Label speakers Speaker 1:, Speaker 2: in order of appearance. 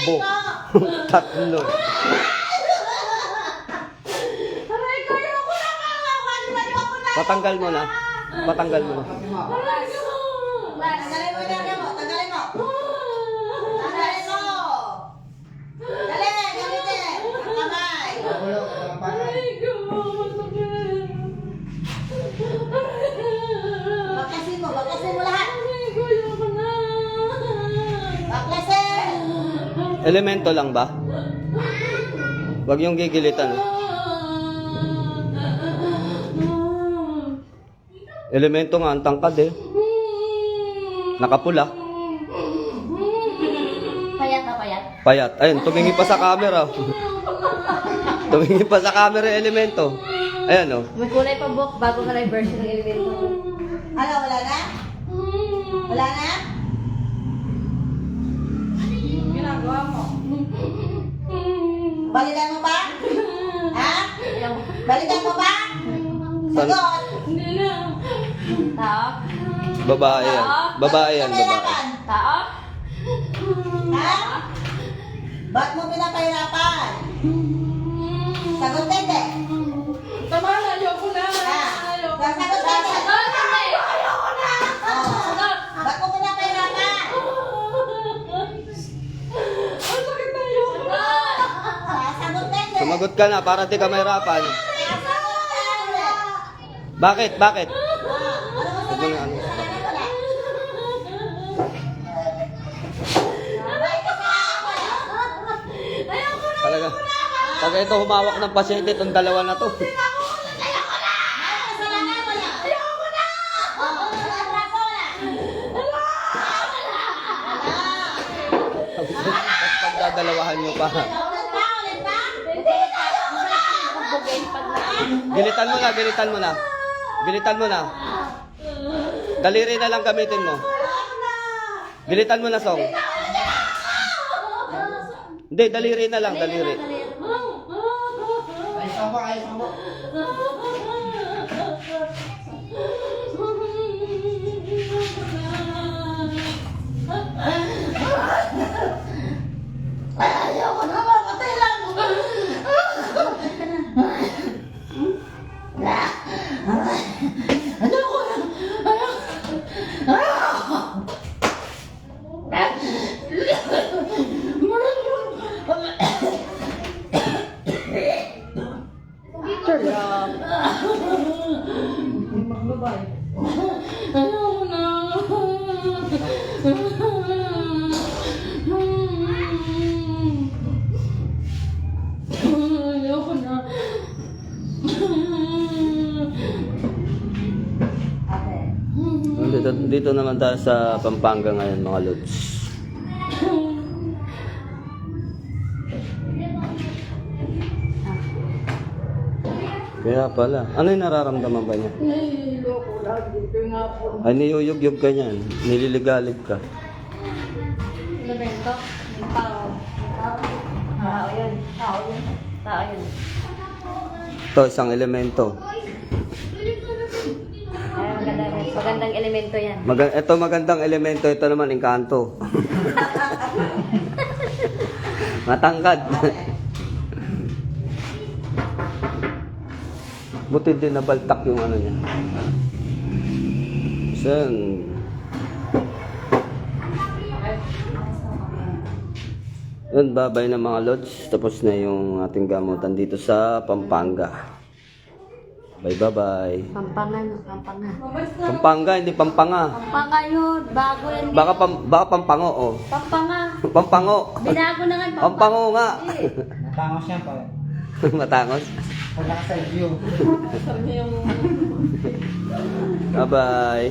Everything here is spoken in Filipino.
Speaker 1: Sambo. Tatlo. Patanggal mo na. Patanggal mo na.
Speaker 2: Tanggalin mo na mo. Tanggalin mo. Tanggalin mo. Dali, gamitin. Ang kamay. Baklasin mo. Baklasin mo lahat. Baklasin.
Speaker 1: Elemento lang ba? Huwag yung gigilitan. Elemento nga, ang tangkad eh. Nakapula.
Speaker 3: Payat na payat.
Speaker 1: Payat. Ayun, tumingin pa sa camera. Tumingin pa sa camera yung elemento. Ayan oh.
Speaker 3: May kulay pa book bago ka na version ng elemento.
Speaker 2: Ano, wala na? Wala na? Ginagawa mo. Balikan mo ba? Ha? Balikan mo ba? Sagot.
Speaker 3: Tao?
Speaker 1: Babae yan. Babae yan, babae.
Speaker 3: Tao?
Speaker 2: Ha? Ba't mo pinapahirapan? Sagot tete.
Speaker 4: Tama na, ayoko na.
Speaker 2: Ha?
Speaker 4: Ayoko.
Speaker 2: Sagot tete.
Speaker 4: Ayoko na.
Speaker 2: Oh. Ba't mo pinapahirapan?
Speaker 4: Ang sakit na, ayoko na.
Speaker 2: Sagot tete.
Speaker 1: Sumagot ka na para di ka mahirapan. Bakit? Bakit? Huwag mo na ano. Talaga. Pag ito humawak ng pasyente, itong dalawa na to. Pagdadalawahan nyo pa. Gilitan mo na, gilitan mo na. Gilitan mo na. Daliri na lang gamitin mo. Gilitan mo na, Song. Hindi, daliri na lang, daliri.
Speaker 2: Ayoko na, makatay lang.
Speaker 4: Ayoko na. Ayoko na.
Speaker 1: Dito naman tayo sa Pampanga ngayon, mga lods. Kaya pala. Ano yung nararamdaman ba niya?
Speaker 4: Nahihilo ko lagi. Ito nga po.
Speaker 1: Ay, niyuyug-yug ka niyan. Nililigalig ka.
Speaker 3: Elemento? Tao. Tao yun. Tao yun. Tao yun.
Speaker 1: Ito, isang elemento.
Speaker 3: Ay, magandang elemento yan.
Speaker 1: Ito magandang elemento. Ito naman, engkanto. Matangkad. Buti din nabaltak yung ano niya. Sen. Yun, babay na mga lods. Tapos na yung ating gamutan dito sa Pampanga. Bye.
Speaker 3: Pampanga.
Speaker 1: Pampanga, hindi Pampanga.
Speaker 3: Pampanga yun. Bago yan.
Speaker 1: Baka Pampango, oh.
Speaker 3: Pampanga.
Speaker 1: Pampango.
Speaker 3: Binago na nga.
Speaker 1: Pampango nga.
Speaker 5: Tangos yan pa.
Speaker 1: Matangos.
Speaker 5: Pag naka-side view.
Speaker 4: Sabi niya yung
Speaker 1: Bye-bye.